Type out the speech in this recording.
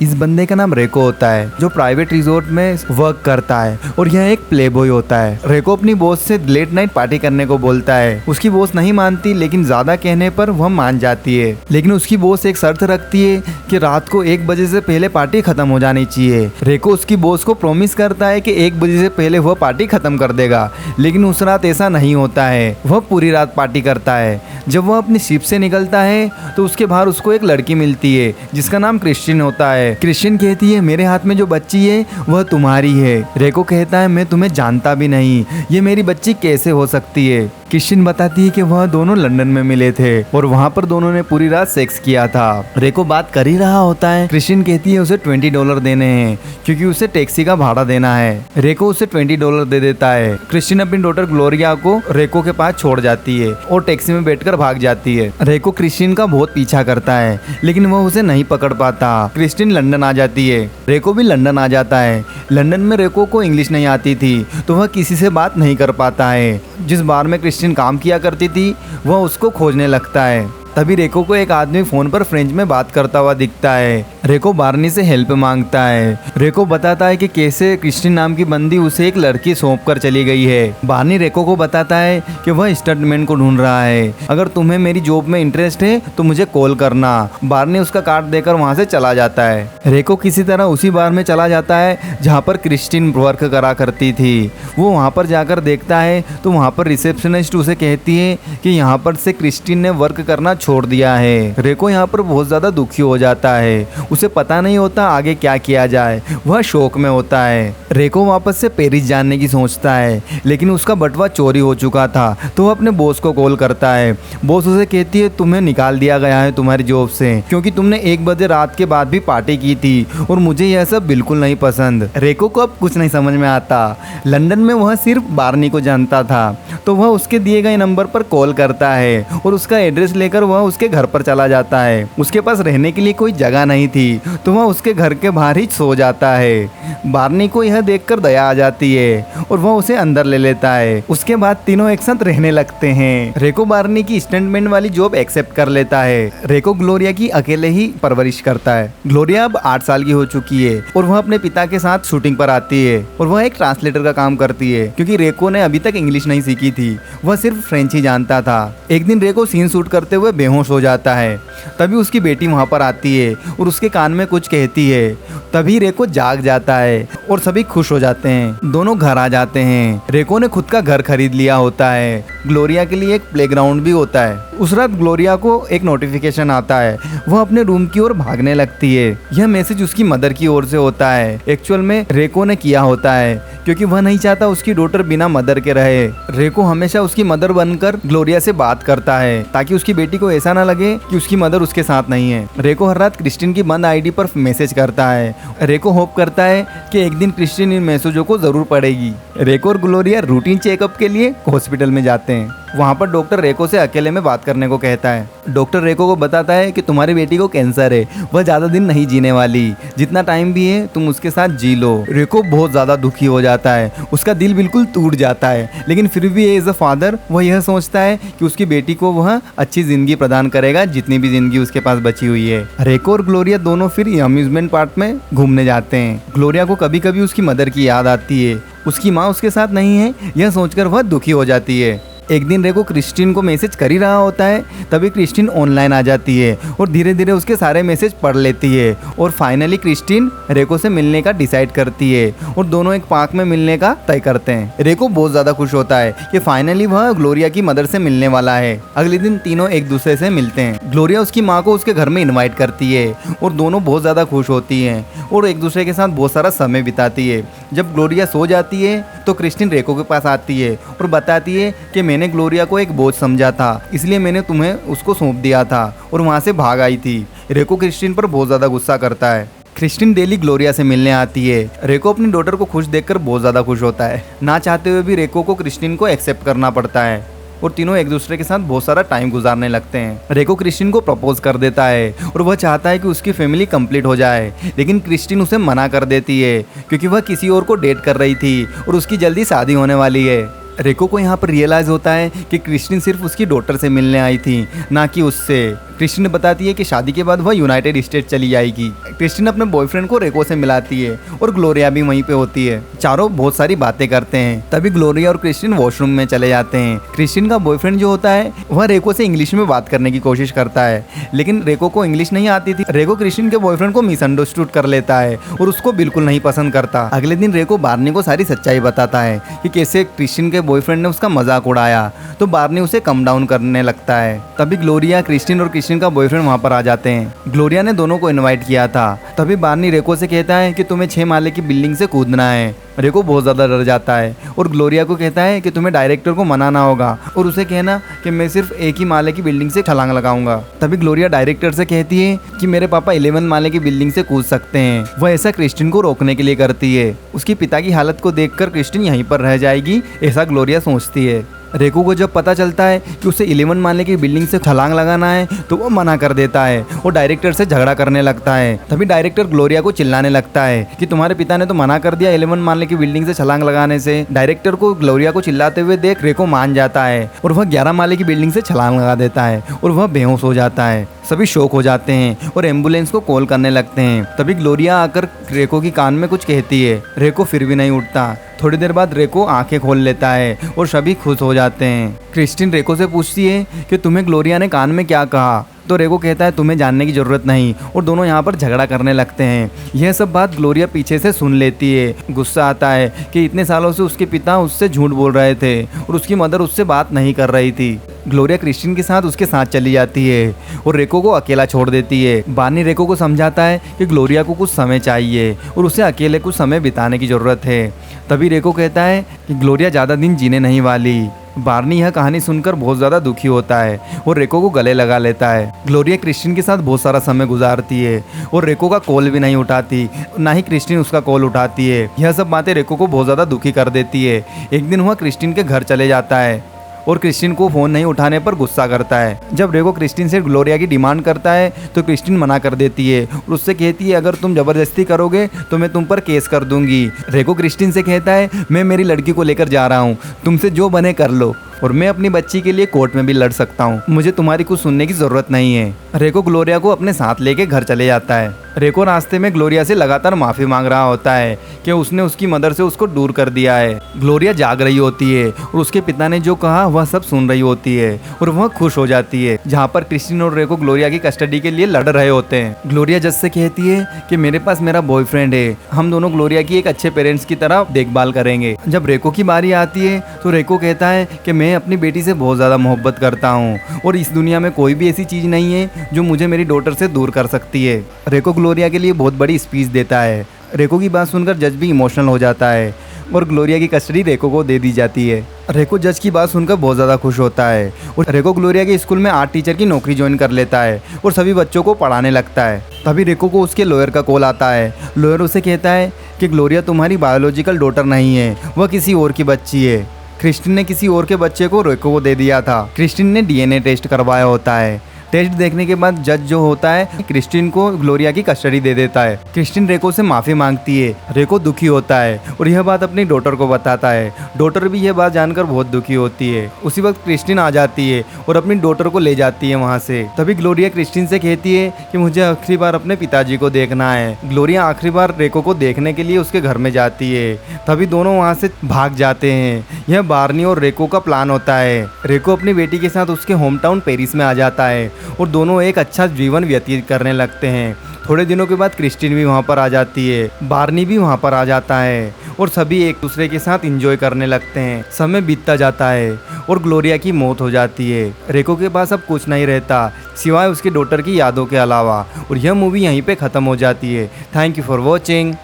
इस बंदे का नाम रेको होता है जो प्राइवेट रिजॉर्ट में वर्क करता है और यह एक प्ले बॉय होता है। रेको अपनी बॉस से लेट नाइट पार्टी करने को बोलता है। उसकी बॉस नहीं मानती, लेकिन ज्यादा कहने पर वह मान जाती है। लेकिन उसकी बॉस एक शर्त रखती है कि रात को 1 बजे से पहले पार्टी खत्म हो जानी चाहिए। रेको उसकी बॉस को प्रॉमिस करता है कि 1 बजे से पहले वह पार्टी खत्म कर देगा, लेकिन उस रात ऐसा नहीं होता है। वह पूरी रात पार्टी करता है। जब वह अपनी शिप से निकलता है तो उसके बाहर उसको एक लड़की मिलती है जिसका नाम क्रिस्टिन होता है। क्रिस्टिन कहती है मेरे हाथ में जो बच्ची है वह तुम्हारी है। रेको कहता है मैं तुम्हें जानता भी नहीं, ये मेरी बच्ची कैसे हो सकती है। क्रिस्टिन बताती है कि वह दोनों लंदन में मिले थे और वहाँ पर दोनों ने पूरी रात सेक्स किया था। रेको बात कर ही रहा होता है। क्रिस्टिन कहती है उसे $20 देने हैं क्योंकि उसे टैक्सी का भाड़ा देना है। रेको उसे $20 दे देता है। क्रिस्टिन अपनी डॉटर ग्लोरिया को रेको के पास छोड़ जाती है और टैक्सी में बैठकर भाग जाती है। रेको क्रिस्टिन का बहुत पीछा करता है लेकिन वह उसे नहीं पकड़ पाता। क्रिस्टिन लंदन आ जाती है। रेको भी लंदन आ जाता है। लंदन में रेको को इंग्लिश नहीं आती थी तो वह किसी से बात नहीं कर पाता है। जिस बार में क्रिस्टिन काम किया करती थी वह उसको खोजने लगता है। तभी रेको को एक आदमी फोन पर फ्रेंच में बात करता हुआ दिखता है। रेको बार्नी से हेल्प मांगता है। रेको बताता है कि कैसे क्रिस्टिन नाम की बंदी उसे एक लड़की सौंप कर चली गई है। बार्नी रेको को बताता है कि वह स्टंटमैन को ढूंढ रहा है, अगर तुम्हें मेरी जॉब में इंटरेस्ट है तो मुझे कॉल करना। बार्नी उसका कार्ड देकर वहाँ से चला जाता है। रेको किसी तरह उसी बार में चला जाता है जहाँ पर क्रिस्टिन वर्क करा करती थी। वो वहाँ पर जाकर देखता है तो वहाँ पर रिसेप्शनिस्ट उसे कहती है कि यहाँ पर से क्रिस्टिन ने वर्क करना छोड़ दिया है। रेको यहाँ पर बहुत ज्यादा दुखी हो जाता है। उसे पता नहीं होता आगे क्या किया जाए, वह शौक में होता है। रेको वापस से पेरिस जाने की सोचता है लेकिन उसका बटुआ चोरी हो चुका था तो वह अपने बॉस को कॉल करता है। बॉस उसे कहती है तुम्हें निकाल दिया गया है तुम्हारी जॉब से क्योंकि तुमने 1 बजे रात के बाद भी पार्टी की थी और मुझे यह सब बिल्कुल नहीं पसंद। रेको को अब कुछ नहीं समझ में आता। लंदन में वह सिर्फ बार्नी को जानता था तो वह उसके दिए गए नंबर पर कॉल करता है और उसका एड्रेस लेकर वह उसके घर पर चला जाता है। उसके पास रहने के लिए कोई जगह नहीं थी तो वह उसके घर के बाहर ही सो जाता है। बार्नी को यह देखकर दया आ जाती है और वह उसे अंदर ले लेता है। उसके बाद तीनों एक साथ रहने लगते हैं। रेको बार्नी की स्टंटमैन वाली जॉब एक्सेप्ट कर लेता है। रेको ग्लोरिया की अकेले ही परवरिश करता है। ग्लोरिया अब 8 साल की हो चुकी है और वह अपने पिता के साथ शूटिंग पर आती है और वह एक ट्रांसलेटर का काम करती है क्योंकि रेको ने अभी तक इंग्लिश नहीं सीखी थी, वह सिर्फ फ्रेंच ही जानता था। एक दिन रेको सीन शूट करते हुए बेहोश हो जाता है। तभी उसकी बेटी वहां पर आती है और उसके कान में कुछ कहती है। तभी रेको जाग जाता है और सभी खुश हो जाते हैं। दोनों घर आ जाते हैं। रेको ने खुद का घर खरीद लिया होता है। ग्लोरिया के लिए एक प्लेग्राउंड भी होता है। उस रात ग्लोरिया को एक नोटिफिकेशन आता है। वह अपने रूम की ओर भागने लगती है। यह मैसेज उसकी मदर की ओर से होता है। एक्चुअल में रेको ने किया होता है क्योंकि वह नहीं चाहता उसकी डॉटर बिना मदर के रहे। रेको हमेशा उसकी मदर बनकर ग्लोरिया से बात करता है ताकि उसकी बेटी को ऐसा ना लगे कि उसकी मदर उसके साथ नहीं है। रेको हर रात क्रिस्टिन की बंद आईडी पर मैसेज करता है। रेको होप करता है कि एक दिन क्रिस्टिन इन मैसेजों को जरूर पढ़ेगी। रेको और ग्लोरिया रूटीन चेकअप के लिए हॉस्पिटल में जाते हैं। वहाँ पर डॉक्टर रेको से अकेले में बात करने को कहता है। डॉक्टर रेको को बताता है कि तुम्हारी बेटी को कैंसर है, वह ज्यादा दिन नहीं जीने वाली, जितना टाइम भी है तुम उसके साथ जी लो। रेको बहुत ज्यादा दुखी हो जाता है। उसका दिल बिल्कुल टूट जाता है लेकिन फिर भी एज अ फादर वह यह सोचता है कि उसकी बेटी को वह अच्छी जिंदगी प्रदान करेगा जितनी भी जिंदगी उसके पास बची हुई है। रेको और ग्लोरिया दोनों फिर अम्यूजमेंट पार्क में घूमने जाते हैं। ग्लोरिया को कभी कभी उसकी मदर की याद आती है। उसकी माँ उसके साथ नहीं है यह सोचकर वह दुखी हो जाती है। एक दिन रेको क्रिस्टिन को मैसेज कर ही रहा होता है तभी क्रिस्टिन ऑनलाइन आ जाती है और धीरे धीरे उसके सारे मैसेज पढ़ लेती है और फाइनली क्रिस्टिन रेको से मिलने का डिसाइड करती है और दोनों एक पार्क में मिलने का तय करते हैं। रेको बहुत ज्यादा खुश होता है कि फाइनली वह ग्लोरिया की मदर से मिलने वाला है। अगले दिन तीनों एक दूसरे से मिलते हैं। ग्लोरिया उसकी माँ को उसके घर में इन्वाइट करती है और दोनों बहुत ज्यादा खुश होती है और एक दूसरे के साथ बहुत सारा समय बिताती है। जब ग्लोरिया सो जाती है तो क्रिस्टिन रेको के पास आती है और बताती है कि मैंने ग्लोरिया को एक बोझ समझा था इसलिए मैंने तुम्हें उसको सौंप दिया था और वहां से भाग आई थी। रेको क्रिस्टिन पर बहुत ज्यादा गुस्सा करता है। क्रिस्टिन डेली ग्लोरिया से मिलने आती है। रेको अपनी डॉटर को खुश देखकर बहुत ज्यादा खुश होता है। ना चाहते हुए भी रेको को क्रिस्टिन को एक्सेप्ट करना पड़ता है और तीनों एक दूसरे के साथ बहुत सारा टाइम गुजारने लगते हैं। रेको क्रिस्टिन को प्रपोज कर देता है और वह चाहता है कि उसकी फैमिली कंप्लीट हो जाए लेकिन क्रिस्टिन उसे मना कर देती है क्योंकि वह किसी और को डेट कर रही थी और उसकी जल्दी शादी होने वाली है। रेको को यहाँ पर रियलाइज होता है कि क्रिस्टिन सिर्फ उसकी डॉटर से मिलने आई थी ना कि उससे। क्रिस्टिन बताती है कि शादी के बाद वह यूनाइटेड स्टेट चली जाएगी। क्रिस्टिन अपने बॉयफ्रेंड को रेको से मिलाती है और ग्लोरिया भी वहीं पे होती है। चारों बहुत सारी बातें करते हैं। तभी ग्लोरिया और क्रिस्टिन वॉशरूम में चले जाते हैं। क्रिस्टिन का बॉयफ्रेंड जो होता है वह रेको से इंग्लिश में बात करने की कोशिश करता है, लेकिन रेको को इंग्लिश नहीं आती थी। रेको क्रिस्टिन के बॉयफ्रेंड को मिसअंडरस्टूड कर लेता है और उसको बिल्कुल नहीं पसंद करता। अगले दिन रेको बार्नी को सारी सच्चाई बताता है कि कैसे क्रिस्टिन के बॉयफ्रेंड ने उसका मजाक उड़ाया, तो बार्नी उसे कम डाउन करने लगता है। तभी ग्लोरिया, क्रिस्टिन और क्रिस्टिन का बॉयफ्रेंड वहाँ पर आ जाते हैं। ग्लोरिया ने दोनों को इनवाइट किया था। तभी बार्नी रेको से कहता है कि तुम्हें 6 माले की बिल्डिंग से कूदना है। रेको बहुत ज़्यादा डर जाता है और ग्लोरिया को कहता है कि तुम्हें डायरेक्टर को मनाना होगा और उसे कहना कि मैं सिर्फ 1 ही माले की बिल्डिंग से छलांग लगाऊंगा। तभी ग्लोरिया डायरेक्टर से कहती है कि मेरे पापा 11 माले की बिल्डिंग से कूद सकते हैं। वह ऐसा क्रिस्टिन को रोकने के लिए करती है। उसके पिता की हालत को देखकर क्रिस्टिन यहीं पर रह जाएगी, ऐसा ग्लोरिया सोचती है। रेको को जब पता चलता है कि उसे 11 माले की बिल्डिंग से छलांग लगाना है तो वो मना कर देता है और डायरेक्टर से झगड़ा करने लगता है। तभी डायरेक्टर ग्लोरिया को चिल्लाने लगता है कि तुम्हारे पिता ने तो मना कर दिया 11 माले की बिल्डिंग से छलांग लगाने से। डायरेक्टर को ग्लोरिया को चिल्लाते हुए देख रेको मान जाता है और वह 11 माले की बिल्डिंग से छलांग लगा देता है और वह बेहोश हो जाता है। सभी शॉक हो जाते हैं और एम्बुलेंस को कॉल करने लगते हैं। तभी ग्लोरिया आकर रेको की कान में कुछ कहती है। रेको फिर भी नहीं उठता। थोड़ी देर बाद रेको आंखें खोल लेता है और सभी खुश हो जाते हैं। क्रिस्टिन रेको से पूछती है कि तुम्हें ग्लोरिया ने कान में क्या कहा, तो रेको कहता है तुम्हें जानने की जरूरत नहीं, और दोनों यहाँ पर झगड़ा करने लगते हैं। यह सब बात ग्लोरिया पीछे से सुन लेती है। गुस्सा आता है कि इतने सालों से उसके पिता उससे झूठ बोल रहे थे और उसकी मदर उससे बात नहीं कर रही थी। ग्लोरिया क्रिस्टिन के साथ उसके साथ चली जाती है और रेको को अकेला छोड़ देती है। बार्नी रेको को समझाता है कि ग्लोरिया को कुछ समय चाहिए और उसे अकेले कुछ समय बिताने की जरूरत है। तभी रेको कहता है कि ग्लोरिया ज़्यादा दिन जीने नहीं वाली। बार्नी यह कहानी सुनकर बहुत ज़्यादा दुखी होता है और रेको को गले लगा लेता है। ग्लोरिया क्रिस्टिन के साथ बहुत सारा समय गुजारती है और रेको का कॉल भी नहीं उठाती, ना ही क्रिस्टिन उसका कॉल उठाती है। यह सब बातें रेको को बहुत ज़्यादा दुखी कर देती है। एक दिन वह क्रिस्टिन के घर चले जाता है और क्रिस्टिन को फ़ोन नहीं उठाने पर गुस्सा करता है। जब रेको क्रिस्टिन से ग्लोरिया की डिमांड करता है तो क्रिस्टिन मना कर देती है और उससे कहती है अगर तुम ज़बरदस्ती करोगे तो मैं तुम पर केस कर दूंगी। रेको क्रिस्टिन से कहता है मैं मेरी लड़की को लेकर जा रहा हूँ, तुमसे जो बने कर लो, और मैं अपनी बच्ची के लिए कोर्ट में भी लड़ सकता हूँ, मुझे तुम्हारी कुछ सुनने की ज़रूरत नहीं है। रेको ग्लोरिया को अपने साथ लेके घर चले जाता है। रेको रास्ते में ग्लोरिया से लगातार माफ़ी मांग रहा होता है कि उसने उसकी मदर से उसको दूर कर दिया है। ग्लोरिया जाग रही होती है और उसके पिता ने जो कहा वह सब सुन रही होती है और वह खुश हो जाती है। जहाँ पर क्रिस्टिन और रेको ग्लोरिया की कस्टडी के लिए लड़ रहे होते हैं। ग्लोरिया जज से कहती है कि मेरे पास मेरा बॉयफ्रेंड है, हम दोनों ग्लोरिया की एक अच्छे पेरेंट्स की तरह देखभाल करेंगे। जब रेको की बारी आती है तो रेको कहता है कि मैं अपनी बेटी से बहुत ज़्यादा मोहब्बत करता हूँ और इस दुनिया में कोई भी ऐसी चीज़ नहीं है जो मुझे मेरी डॉटर से दूर कर सकती है। रेको ग्लोरिया के लिए बहुत बड़ी स्पीच देता है। रेको की बात सुनकर जज भी इमोशनल हो जाता है और ग्लोरिया की कस्टडी रेको को दे दी जाती है। रेको जज की बात सुनकर बहुत ज़्यादा खुश होता है और रेको ग्लोरिया के स्कूल में आर्ट टीचर की नौकरी ज्वाइन कर लेता है और सभी बच्चों को पढ़ाने लगता है। तभी रेको को उसके लॉयर का कॉल आता है। लॉयर उसे कहता है कि ग्लोरिया तुम्हारी बायोलॉजिकल डॉटर नहीं है, वह किसी और की बच्ची है। क्रिस्टिन ने किसी और के बच्चे को रेको को दे दिया था। क्रिस्टिन ने डीएनए टेस्ट करवाया होता है। टेस्ट देखने के बाद जज जो होता है क्रिस्टिन को ग्लोरिया की कस्टडी दे देता है। क्रिस्टिन रेको से माफ़ी मांगती है। रेको दुखी होता है और यह बात अपनी डॉटर को बताता है। डॉटर भी यह बात जानकर बहुत दुखी होती है। उसी वक्त क्रिस्टिन आ जाती है और अपनी डॉटर को ले जाती है वहाँ से। तभी ग्लोरिया क्रिस्टिन से कहती है कि मुझे आखिरी बार अपने पिताजी को देखना है। ग्लोरिया आखिरी बार रेको को देखने के लिए उसके घर में जाती है। तभी दोनों वहाँ से भाग जाते हैं। यह बार्नी और रेको का प्लान होता है। रेको अपनी बेटी के साथ उसके होम टाउन पेरिस में आ जाता है और दोनों एक अच्छा जीवन व्यतीत करने लगते हैं। थोड़े दिनों के बाद क्रिस्टिन भी वहाँ पर आ जाती है। बार्नी भी वहाँ पर आ जाता है और सभी एक दूसरे के साथ एंजॉय करने लगते हैं। समय बीतता जाता है और ग्लोरिया की मौत हो जाती है। रेको के पास अब कुछ नहीं रहता सिवाय उसकी डॉटर की यादों के अलावा, और यह मूवी यहीं पे ख़त्म हो जाती है। Thank you for watching.